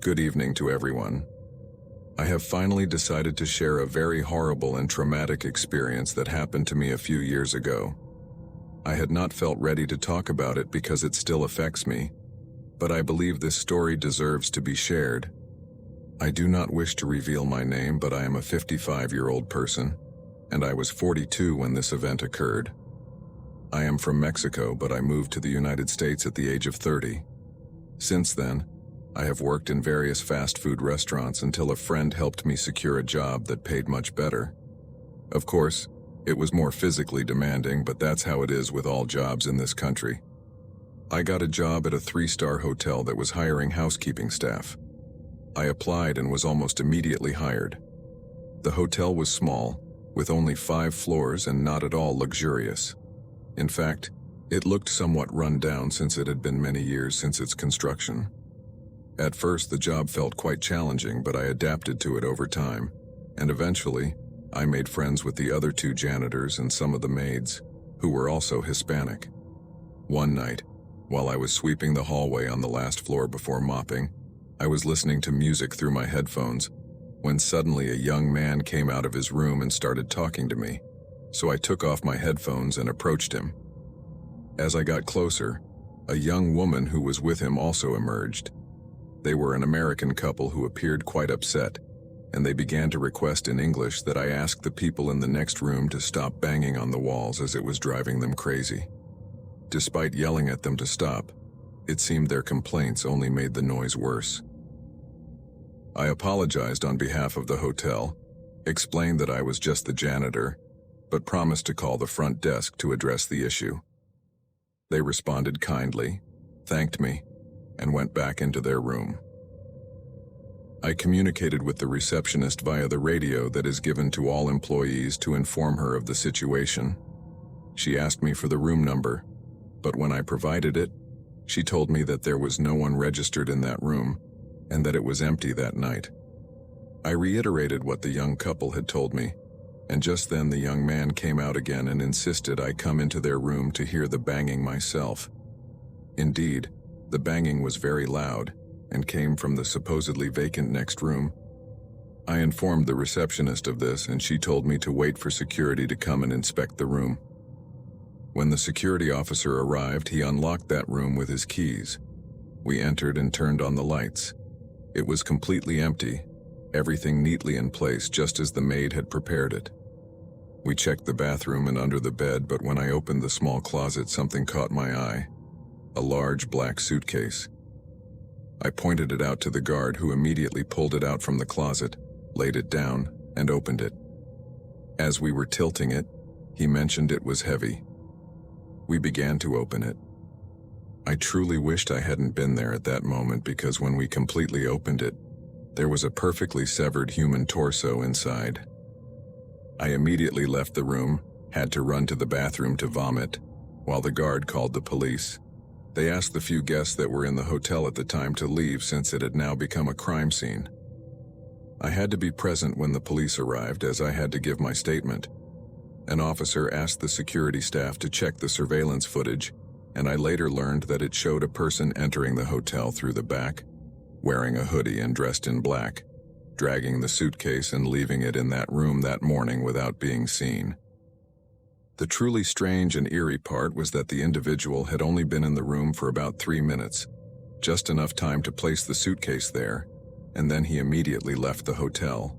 Good evening to everyone. I have finally decided to share a very horrible and traumatic experience that happened to me a few years ago. I had not felt ready to talk about it because it still affects me, but I believe this story deserves to be shared. I do not wish to reveal my name, but I am a 55-year-old person, and I was 42 when this event occurred. I am from Mexico, but I moved to the United States at the age of 30. Since then, I have worked in various fast food restaurants until a friend helped me secure a job that paid much better. Of course, it was more physically demanding, but that's how it is with all jobs in this country. I got a job at a 3-star hotel that was hiring housekeeping staff. I applied and was almost immediately hired. The hotel was small, with only 5 floors and not at all luxurious. In fact, it looked somewhat run down since it had been many years since its construction. At first, the job felt quite challenging, but I adapted to it over time, and eventually, I made friends with the other 2 janitors and some of the maids, who were also Hispanic. One night, while I was sweeping the hallway on the last floor before mopping, I was listening to music through my headphones, when suddenly a young man came out of his room and started talking to me, so I took off my headphones and approached him. As I got closer, a young woman who was with him also emerged. They were an American couple who appeared quite upset, and they began to request in English that I ask the people in the next room to stop banging on the walls as it was driving them crazy. Despite yelling at them to stop, it seemed their complaints only made the noise worse. I apologized on behalf of the hotel, explained that I was just the janitor, but promised to call the front desk to address the issue. They responded kindly, thanked me, and went back into their room. I communicated with the receptionist via the radio that is given to all employees to inform her of the situation. She asked me for the room number, but when I provided it, she told me that there was no one registered in that room and that it was empty that night. I reiterated what the young couple had told me, and just then the young man came out again and insisted I come into their room to hear the banging myself. Indeed, the banging was very loud and came from the supposedly vacant next room. I informed the receptionist of this, and she told me to wait for security to come and inspect the room. When the security officer arrived, he unlocked that room with his keys. We entered and turned on the lights. It was completely empty, everything neatly in place just as the maid had prepared it. We checked the bathroom and under the bed, but when I opened the small closet, something caught my eye. A large black suitcase. I pointed it out to the guard, who immediately pulled it out from the closet, laid it down, and opened it. As we were tilting it, he mentioned it was heavy. We began to open it. I truly wished I hadn't been there at that moment, because when we completely opened it, there was a perfectly severed human torso inside. I immediately left the room, had to run to the bathroom to vomit, while the guard called the police. They asked the few guests that were in the hotel at the time to leave since it had now become a crime scene. I had to be present when the police arrived, as I had to give my statement. An officer asked the security staff to check the surveillance footage, and I later learned that it showed a person entering the hotel through the back, wearing a hoodie and dressed in black, dragging the suitcase and leaving it in that room that morning without being seen. The truly strange and eerie part was that the individual had only been in the room for about 3 minutes, just enough time to place the suitcase there, and then he immediately left the hotel.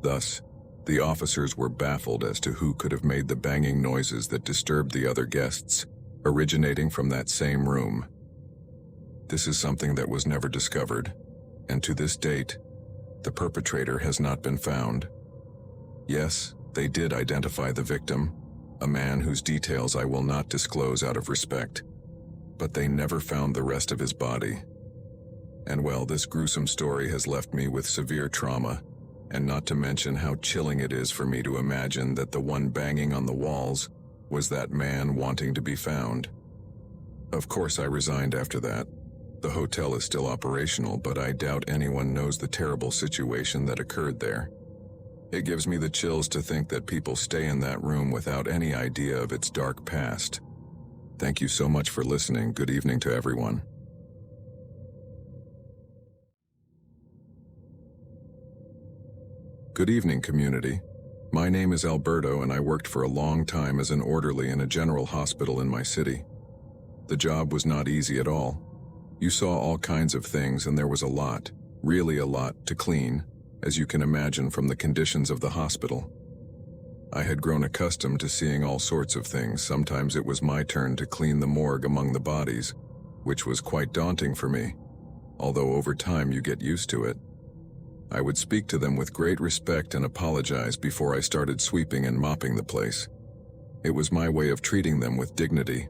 Thus, the officers were baffled as to who could have made the banging noises that disturbed the other guests, originating from that same room. This is something that was never discovered, and to this date, the perpetrator has not been found. Yes, they did identify the victim, a man whose details I will not disclose out of respect, but they never found the rest of his body. And well, this gruesome story has left me with severe trauma, and not to mention how chilling it is for me to imagine that the one banging on the walls was that man wanting to be found. Of course, I resigned after that. The hotel is still operational, but I doubt anyone knows the terrible situation that occurred there. It gives me the chills to think that people stay in that room without any idea of its dark past. Thank you so much for listening. Good evening to everyone. Good evening, community. My name is Alberto and I worked for a long time as an orderly in a general hospital in my city. The job was not easy at all. You saw all kinds of things and there was a lot, really a lot, to clean, as you can imagine from the conditions of the hospital. I had grown accustomed to seeing all sorts of things. Sometimes it was my turn to clean the morgue among the bodies, which was quite daunting for me, although over time you get used to it. I would speak to them with great respect and apologize before I started sweeping and mopping the place. It was my way of treating them with dignity.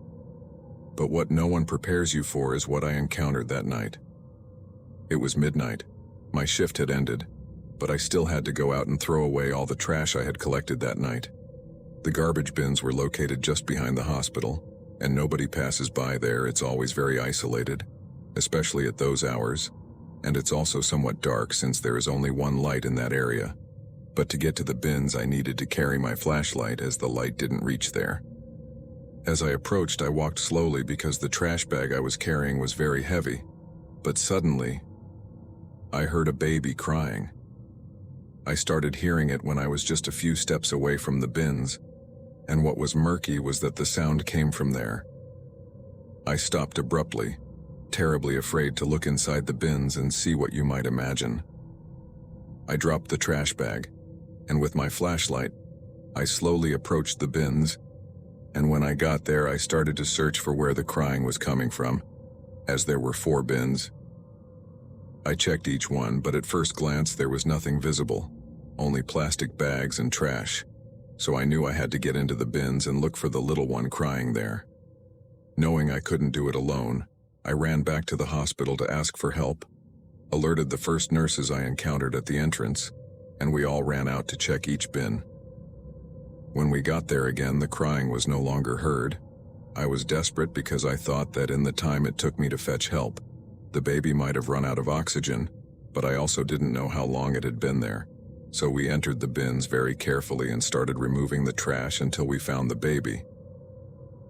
But what no one prepares you for is what I encountered that night. It was midnight. My shift had ended, but I still had to go out and throw away all the trash I had collected that night. The garbage bins were located just behind the hospital, and nobody passes by there. It's always very isolated, especially at those hours. And it's also somewhat dark since there is only one light in that area. But to get to the bins, I needed to carry my flashlight as the light didn't reach there. As I approached, I walked slowly because the trash bag I was carrying was very heavy. But suddenly, I heard a baby crying. I started hearing it when I was just a few steps away from the bins, and what was murky was that the sound came from there. I stopped abruptly, terribly afraid to look inside the bins and see what you might imagine. I dropped the trash bag, and with my flashlight, I slowly approached the bins, and when I got there I started to search for where the crying was coming from, as there were 4 bins. I checked each one, but at first glance there was nothing visible, only plastic bags and trash, so I knew I had to get into the bins and look for the little one crying there. Knowing I couldn't do it alone, I ran back to the hospital to ask for help, alerted the first nurses I encountered at the entrance, and we all ran out to check each bin. When we got there again, the crying was no longer heard. I was desperate because I thought that in the time it took me to fetch help, the baby might have run out of oxygen, but I also didn't know how long it had been there. So we entered the bins very carefully and started removing the trash until we found the baby.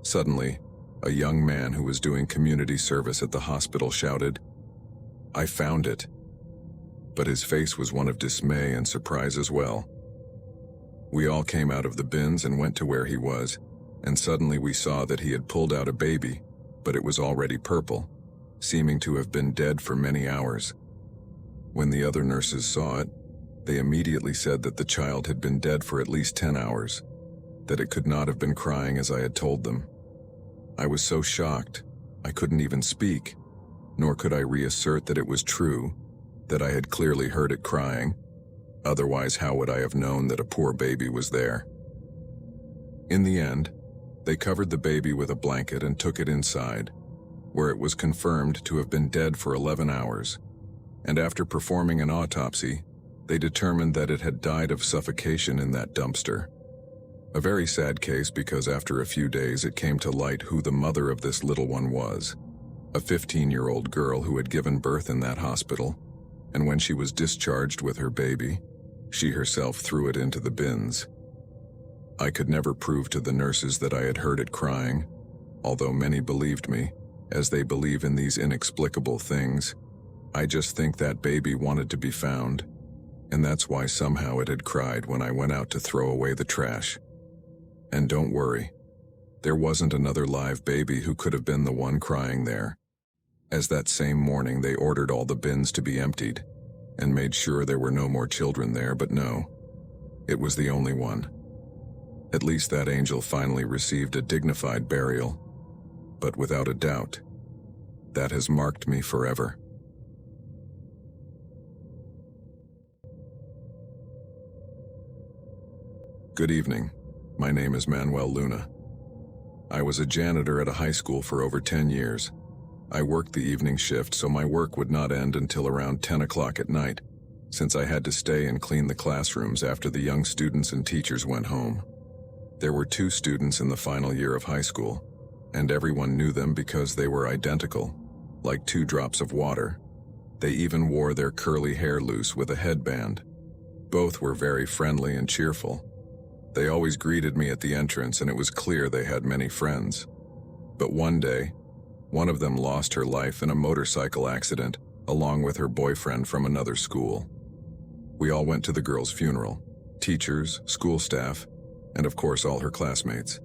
Suddenly, a young man who was doing community service at the hospital shouted, "I found it." But his face was one of dismay and surprise as well. We all came out of the bins and went to where he was, and suddenly we saw that he had pulled out a baby, but it was already purple, seeming to have been dead for many hours. When the other nurses saw it, they immediately said that the child had been dead for at least 10 hours, that it could not have been crying as I had told them. I was so shocked, I couldn't even speak, nor could I reassert that it was true, that I had clearly heard it crying. Otherwise, how would I have known that a poor baby was there? In the end, they covered the baby with a blanket and took it inside, where it was confirmed to have been dead for 11 hours, and after performing an autopsy, they determined that it had died of suffocation in that dumpster. A very sad case because after a few days it came to light who the mother of this little one was, a 15-year-old girl who had given birth in that hospital, and when she was discharged with her baby, she herself threw it into the bins. I could never prove to the nurses that I had heard it crying, although many believed me, as they believe in these inexplicable things. I just think that baby wanted to be found, and that's why somehow it had cried when I went out to throw away the trash. And don't worry, there wasn't another live baby who could have been the one crying there, as that same morning they ordered all the bins to be emptied and made sure there were no more children there, but no, it was the only one. At least that angel finally received a dignified burial, but without a doubt, that has marked me forever. Good evening. My name is Manuel Luna. I was a janitor at a high school for over 10 years. I worked the evening shift, so my work would not end until around 10 o'clock at night, since I had to stay and clean the classrooms after the young students and teachers went home. There were 2 students in the final year of high school, and everyone knew them because they were identical, like 2 drops of water. They even wore their curly hair loose with a headband. Both were very friendly and cheerful. They always greeted me at the entrance, and it was clear they had many friends. But one day, one of them lost her life in a motorcycle accident, along with her boyfriend from another school. We all went to the girl's funeral, teachers, school staff, and of course all her classmates.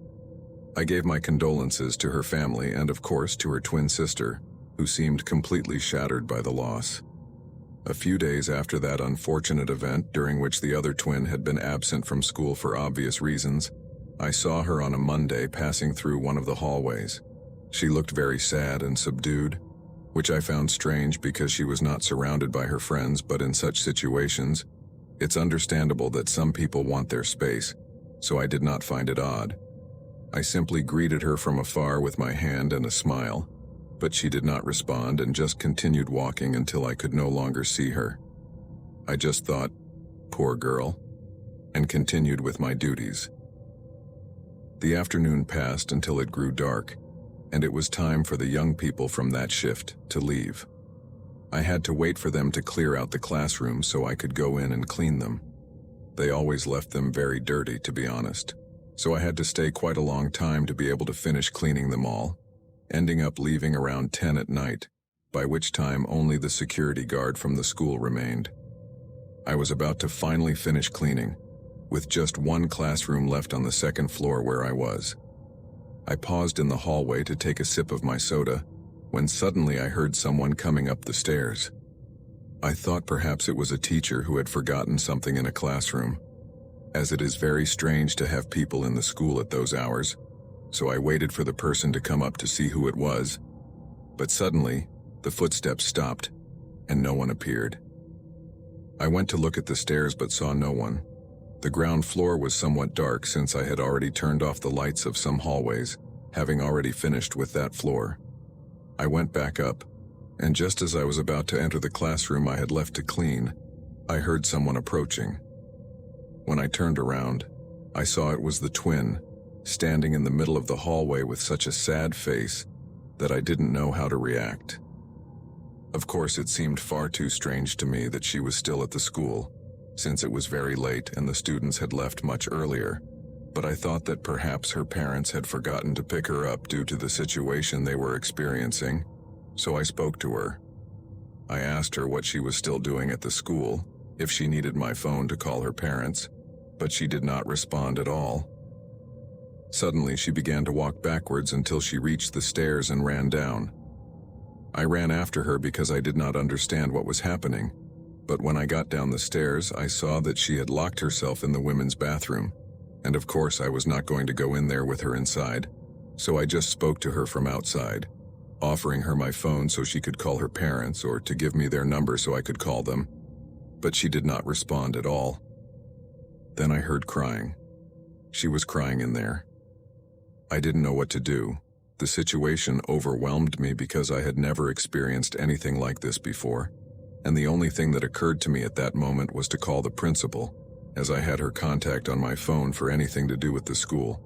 I gave my condolences to her family and of course to her twin sister, who seemed completely shattered by the loss. A few days after that unfortunate event, during which the other twin had been absent from school for obvious reasons, I saw her on a Monday passing through one of the hallways. She looked very sad and subdued, which I found strange because she was not surrounded by her friends, but in such situations, it's understandable that some people want their space, so I did not find it odd. I simply greeted her from afar with my hand and a smile, but she did not respond and just continued walking until I could no longer see her. I just thought, poor girl, and continued with my duties. The afternoon passed until it grew dark, and it was time for the young people from that shift to leave. I had to wait for them to clear out the classrooms so I could go in and clean them. They always left them very dirty, to be honest, so I had to stay quite a long time to be able to finish cleaning them all, ending up leaving around 10 at night, by which time only the security guard from the school remained. I was about to finally finish cleaning, with just one classroom left on the second floor where I was. I paused in the hallway to take a sip of my soda, when suddenly I heard someone coming up the stairs. I thought perhaps it was a teacher who had forgotten something in a classroom, as it is very strange to have people in the school at those hours, so I waited for the person to come up to see who it was, but suddenly, the footsteps stopped, and no one appeared. I went to look at the stairs but saw no one. The ground floor was somewhat dark since I had already turned off the lights of some hallways, having already finished with that floor. I went back up, and just as I was about to enter the classroom I had left to clean, I heard someone approaching. When I turned around, I saw it was the twin, standing in the middle of the hallway with such a sad face that I didn't know how to react. Of course, it seemed far too strange to me that she was still at the school, since it was very late and the students had left much earlier, but I thought that perhaps her parents had forgotten to pick her up due to the situation they were experiencing, so I spoke to her. I asked her what she was still doing at the school, if she needed my phone to call her parents, but she did not respond at all. Suddenly, she began to walk backwards until she reached the stairs and ran down. I ran after her because I did not understand what was happening, but when I got down the stairs, I saw that she had locked herself in the women's bathroom, and of course I was not going to go in there with her inside, so I just spoke to her from outside, offering her my phone so she could call her parents or to give me their number so I could call them, but she did not respond at all. Then I heard crying. She was crying in there. I didn't know what to do. The situation overwhelmed me because I had never experienced anything like this before, and the only thing that occurred to me at that moment was to call the principal, as I had her contact on my phone for anything to do with the school.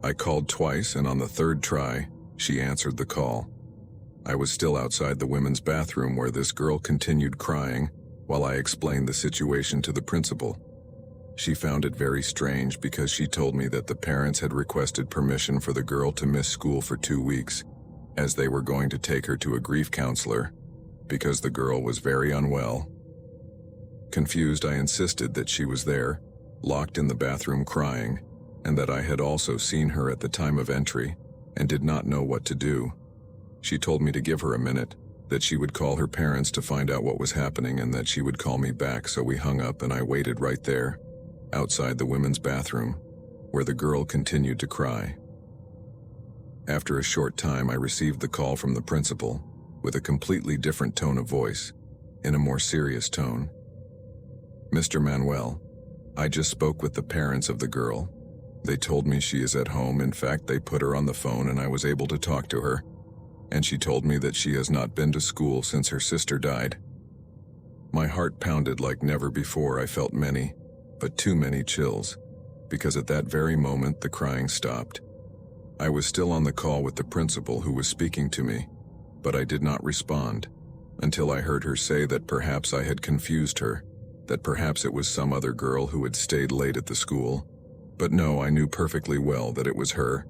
I called twice, and on the third try, she answered the call. I was still outside the women's bathroom where this girl continued crying while I explained the situation to the principal. She found it very strange because she told me that the parents had requested permission for the girl to miss school for 2 weeks, as they were going to take her to a grief counselor, because the girl was very unwell. Confused, I insisted that she was there, locked in the bathroom crying, and that I had also seen her at the time of entry, and did not know what to do. She told me to give her a minute, that she would call her parents to find out what was happening and that she would call me back, so we hung up and I waited right there, outside the women's bathroom, where the girl continued to cry. After a short time, I received the call from the principal, with a completely different tone of voice, in a more serious tone. "Mr. Manuel, I just spoke with the parents of the girl. They told me she is at home. In fact, they put her on the phone and I was able to talk to her, and she told me that she has not been to school since her sister died." My heart pounded like never before. I felt many, but too many chills, because at that very moment the crying stopped. I was still on the call with the principal who was speaking to me, but I did not respond, until I heard her say that perhaps I had confused her, that perhaps it was some other girl who had stayed late at the school. But no, I knew perfectly well that it was her.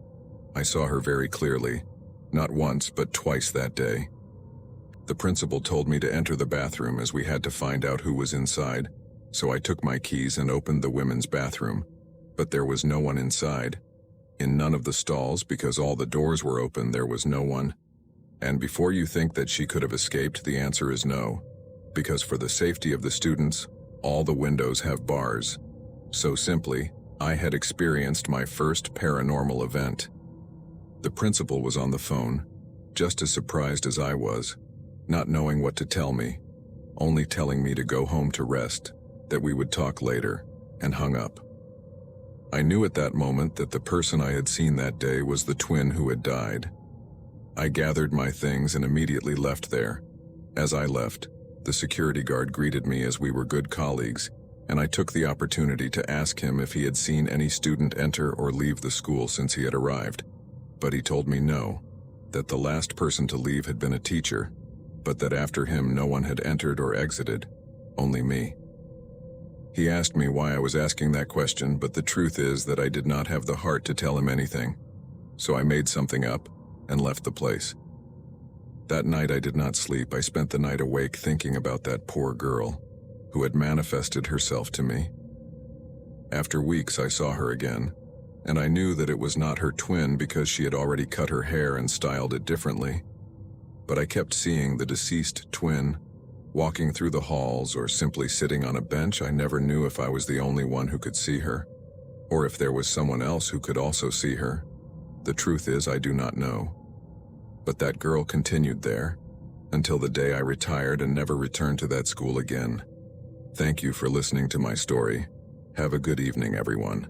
I saw her very clearly, not once but twice that day. The principal told me to enter the bathroom as we had to find out who was inside, so I took my keys and opened the women's bathroom, but there was no one inside. In none of the stalls, because all the doors were open, there was no one. And before you think that she could have escaped, the answer is no, because for the safety of the students, all the windows have bars. So simply, I had experienced my first paranormal event. The principal was on the phone, just as surprised as I was, not knowing what to tell me, only telling me to go home to rest, that we would talk later, and hung up. I knew at that moment that the person I had seen that day was the twin who had died. I gathered my things and immediately left there. As I left, the security guard greeted me as we were good colleagues, and I took the opportunity to ask him if he had seen any student enter or leave the school since he had arrived. But he told me no, that the last person to leave had been a teacher, but that after him no one had entered or exited, only me. He asked me why I was asking that question, but the truth is that I did not have the heart to tell him anything, so I made something up and left the place. That night I did not sleep. I spent the night awake thinking about that poor girl who had manifested herself to me. After weeks I saw her again, and I knew that it was not her twin because she had already cut her hair and styled it differently. But I kept seeing the deceased twin, walking through the halls or simply sitting on a bench. I never knew if I was the only one who could see her, or if there was someone else who could also see her. The truth is, I do not know. But that girl continued there, until the day I retired and never returned to that school again. Thank you for listening to my story. Have a good evening, everyone.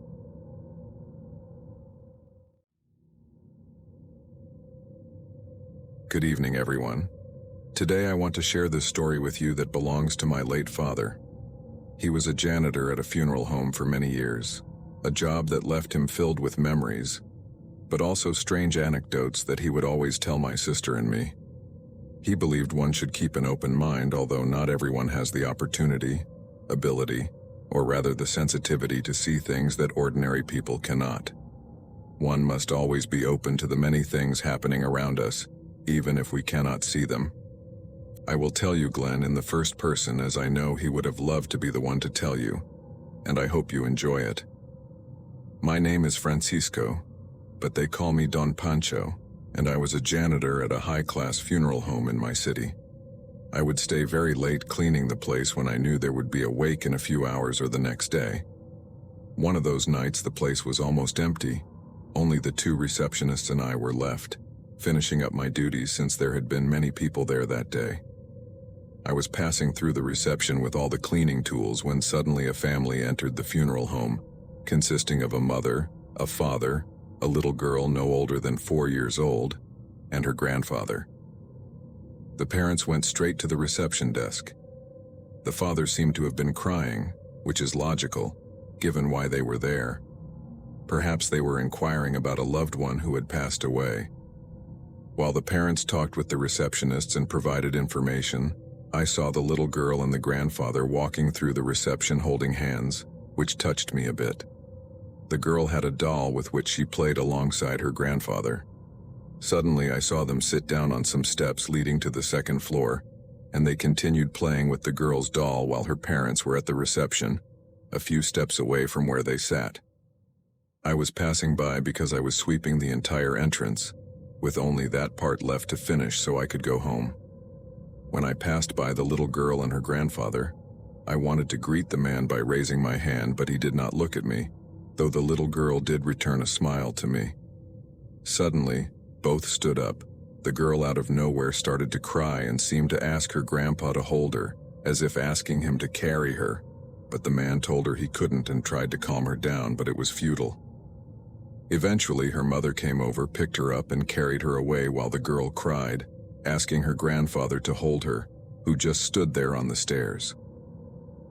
Good evening, everyone. Today I want to share this story with you that belongs to my late father. He was a janitor at a funeral home for many years, a job that left him filled with memories, but also strange anecdotes that he would always tell my sister and me. He believed one should keep an open mind, although not everyone has the opportunity, ability, or rather the sensitivity to see things that ordinary people cannot. One must always be open to the many things happening around us, even if we cannot see them. I will tell you Glenn in the first person, as I know he would have loved to be the one to tell you, and I hope you enjoy it. My name is Francisco, but they call me Don Pancho, and I was a janitor at a high-class funeral home in my city. I would stay very late cleaning the place when I knew there would be a wake in a few hours or the next day. One of those nights the place was almost empty. Only the two receptionists and I were left, finishing up my duties since there had been many people there that day. I was passing through the reception with all the cleaning tools when suddenly a family entered the funeral home, consisting of a mother, a father, a little girl no older than 4 years old, and her grandfather. The parents went straight to the reception desk. The father seemed to have been crying, which is logical, given why they were there. Perhaps they were inquiring about a loved one who had passed away. While the parents talked with the receptionists and provided information, I saw the little girl and the grandfather walking through the reception holding hands, which touched me a bit. The girl had a doll with which she played alongside her grandfather. Suddenly I saw them sit down on some steps leading to the second floor, and they continued playing with the girl's doll while her parents were at the reception, a few steps away from where they sat. I was passing by because I was sweeping the entire entrance, with only that part left to finish so I could go home. When I passed by the little girl and her grandfather, I wanted to greet the man by raising my hand, but he did not look at me, though the little girl did return a smile to me. Suddenly, both stood up. The girl out of nowhere started to cry and seemed to ask her grandpa to hold her, as if asking him to carry her, but the man told her he couldn't and tried to calm her down, but it was futile. Eventually, her mother came over, picked her up, and carried her away while the girl cried, asking her grandfather to hold her, who just stood there on the stairs.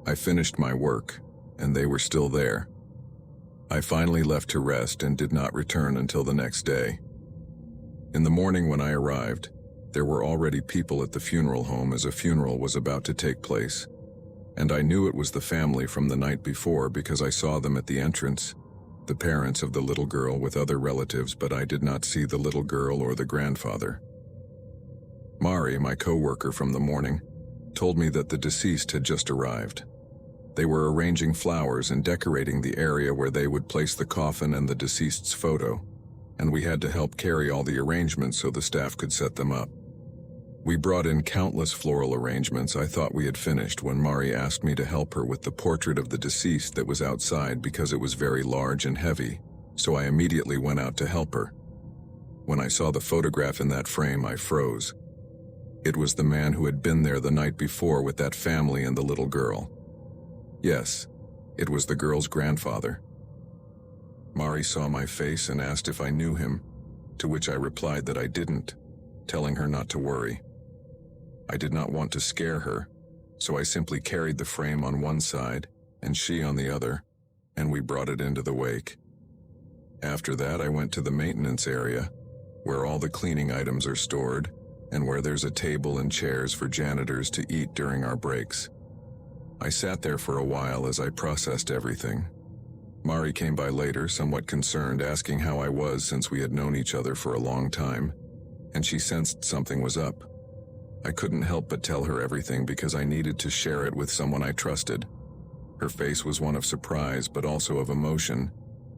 I finished my work, and they were still there. I finally left to rest and did not return until the next day. In the morning when I arrived, there were already people at the funeral home as a funeral was about to take place, and I knew it was the family from the night before because I saw them at the entrance, the parents of the little girl with other relatives, but I did not see the little girl or the grandfather. Mari, my co-worker from the morning, told me that the deceased had just arrived. They were arranging flowers and decorating the area where they would place the coffin and the deceased's photo, and we had to help carry all the arrangements so the staff could set them up. We brought in countless floral arrangements. I thought we had finished when Mari asked me to help her with the portrait of the deceased that was outside because it was very large and heavy, so I immediately went out to help her. When I saw the photograph in that frame, I froze. It was the man who had been there the night before with that family and the little girl. Yes, it was the girl's grandfather. Mari saw my face and asked if I knew him, to which I replied that I didn't, telling her not to worry. I did not want to scare her, so I simply carried the frame on one side and she on the other, and we brought it into the wake. After that, I went to the maintenance area, where all the cleaning items are stored, and where there's a table and chairs for janitors to eat during our breaks. I sat there for a while as I processed everything. Mari came by later, somewhat concerned, asking how I was since we had known each other for a long time, and she sensed something was up. I couldn't help but tell her everything because I needed to share it with someone I trusted. Her face was one of surprise but also of emotion,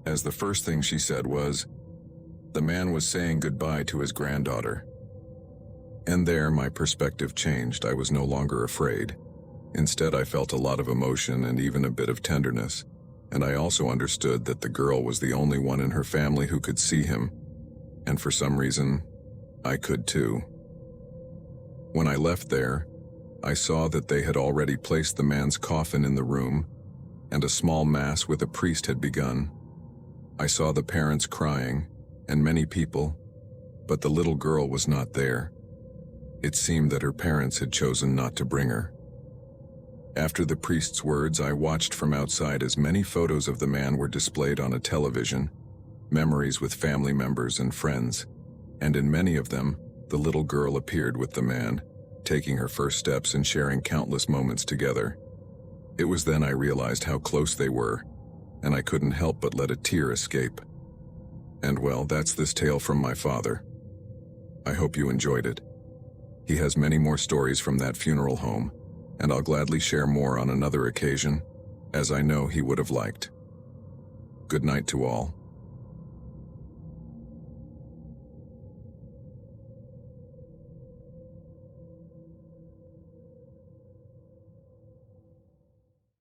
as the first thing she said was, "The man was saying goodbye to his granddaughter." And there my perspective changed. I was no longer afraid. Instead, I felt a lot of emotion and even a bit of tenderness, and I also understood that the girl was the only one in her family who could see him, and for some reason, I could too. When I left there, I saw that they had already placed the man's coffin in the room, and a small mass with a priest had begun. I saw the parents crying, and many people, but the little girl was not there. It seemed that her parents had chosen not to bring her. After the priest's words, I watched from outside as many photos of the man were displayed on a television, memories with family members and friends, and in many of them, the little girl appeared with the man, taking her first steps and sharing countless moments together. It was then I realized how close they were, and I couldn't help but let a tear escape. And well, that's this tale from my father. I hope you enjoyed it. He has many more stories from that funeral home, and I'll gladly share more on another occasion, as I know he would have liked. Good night to all.